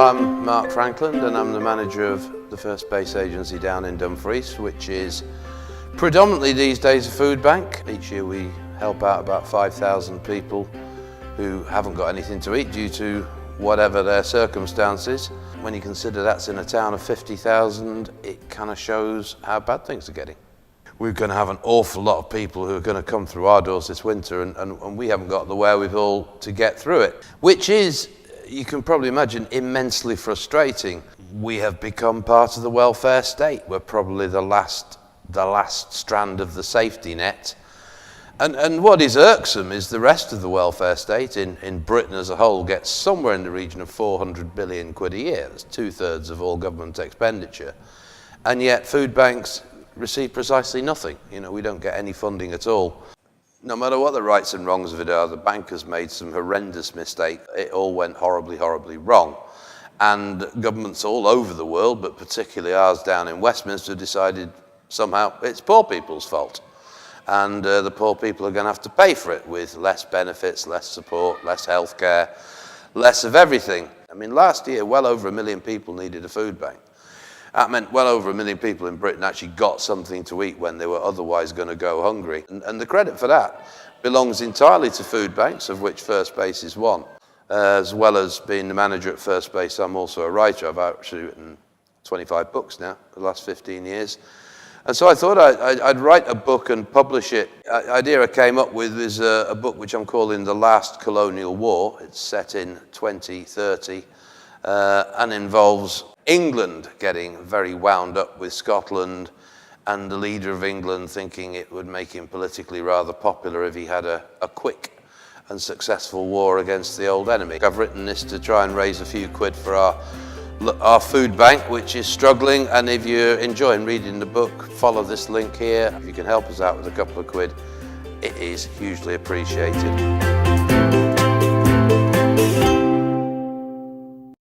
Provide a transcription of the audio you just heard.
I'm Mark Frankland and I'm the manager of the First Base Agency down in Dumfries, which is predominantly these days a food bank. Each year we help out about 5,000 people who haven't got anything to eat due to whatever their circumstances. When you consider that's in a town of 50,000, it kind of shows how bad things are getting. We're going to have an awful lot of people who are going to come through our doors this winter and we haven't got the wherewithal to get through it, which is, you can probably imagine, immensely frustrating. We have become part of the welfare state. We're probably the last strand of the safety net. And what is irksome is the rest of the welfare state in Britain as a whole gets somewhere in the region of 400 billion quid a year. That's 2/3 of all government expenditure. And yet food banks receive precisely nothing. You know, we don't get any funding at all. No matter what the rights and wrongs of it are, the bankers made some horrendous mistake. It all went horribly, horribly wrong. And governments all over the world, but particularly ours down in Westminster, decided somehow it's poor people's fault. And the poor people are going to have to pay for it with less benefits, less support, less healthcare, less of everything. I mean, last year, well over 1 million people needed a food bank. That meant well over 1 million people in Britain actually got something to eat when they were otherwise going to go hungry. And the credit for that belongs entirely to food banks, of which First Base is one. As well as being the manager at First Base, I'm also a writer. I've actually written 25 books now, for the last 15 years. And so I thought I'd write a book and publish it. The idea I came up with is a book which I'm calling The Last Colonial War. It's set in 2030 and involves England getting very wound up with Scotland and the leader of England thinking it would make him politically rather popular if he had a quick and successful war against the old enemy. I've written this to try and raise a few quid for our food bank, which is struggling, and if you're enjoying reading the book, follow this link here. If you can help us out with a couple of quid, it is hugely appreciated.